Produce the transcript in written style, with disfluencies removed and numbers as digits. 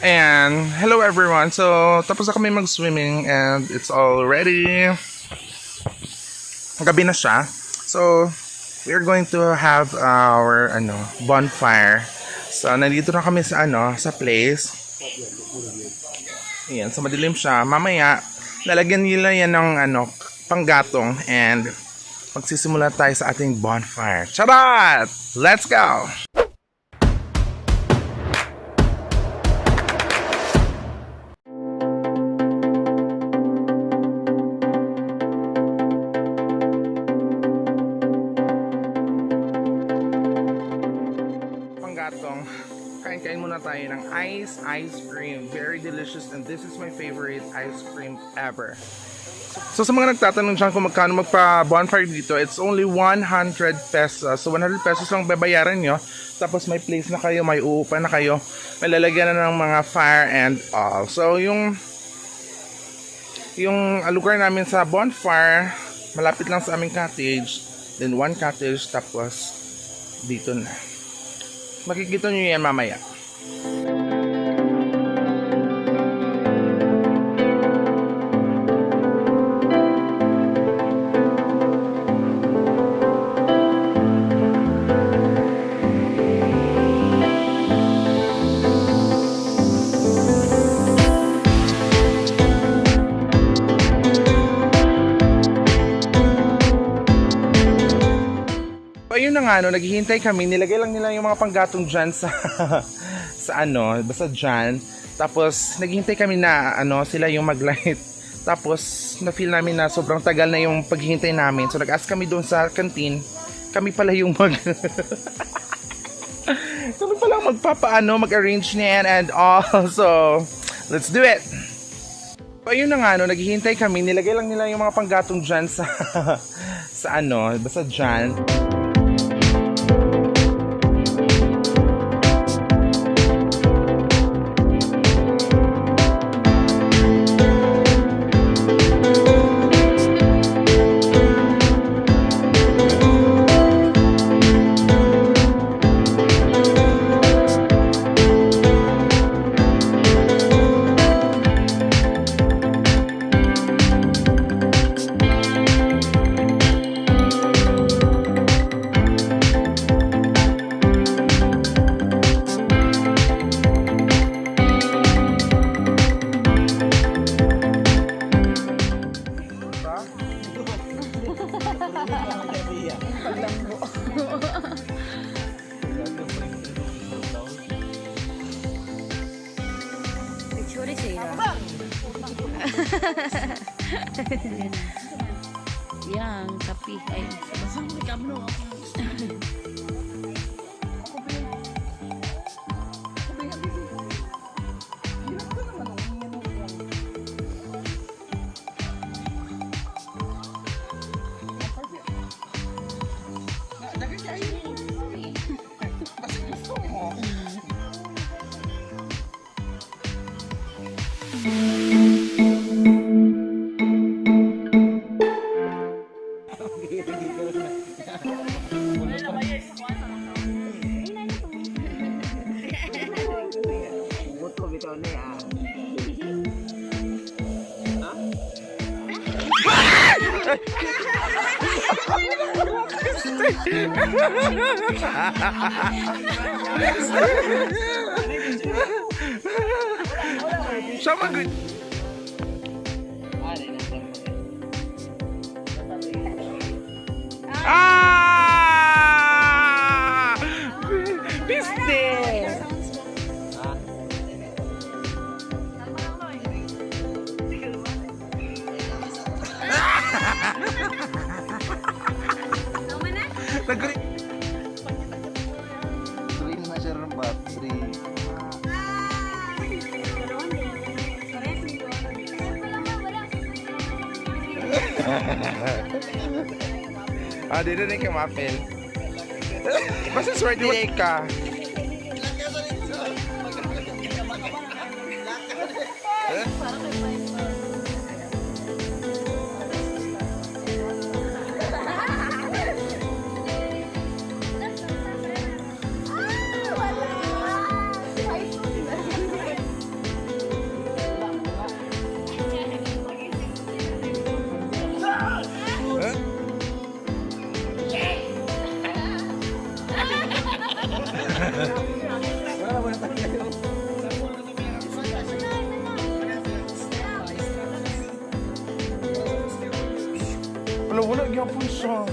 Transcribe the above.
And hello everyone. So tapos na kami mag-swimming and it's already gabi na siya. So we are going to have our bonfire. So nandito na kami sa sa place. Ayan, so madilim siya. Mamaya lalagyan nila yan ng panggatong and magsisimula tayo sa ating bonfire. Charot! Let's go! Kain muna tayo ng ice cream. Very delicious and this is my favorite ice cream ever. So sa mga nagtatanong dyan kung magkano magpa-bonfire dito, it's only 100 pesos. So 100 pesos lang babayaran nyo. Tapos may place na kayo, may uupa na kayo, may lalagyan na ng mga fire and all. So yung lugar namin sa bonfire, malapit lang sa aming cottage. Then one cottage, tapos dito na. Makikita nyo yan mamaya. Ayun na nga, naghihintay kami, nilagay lang nila yung mga panggatong dyan sa basta dyan. Tapos naghihintay kami na sila yung maglight. Tapos na-feel namin na sobrang tagal na yung paghihintay namin. So nag-ask kami doon sa canteen, kami pala yung kami pala mag-arrange niyan and all. So let's do it. So ayun na nga, naghihintay kami, nilagay lang nila yung mga panggatong dyan sa basta dyan. Yang tapi Sama good. Piste. Nagri. Tuwing na siya ng battery. Dito na yung mapel. Basta swerte ka. Wala, gyapon siya.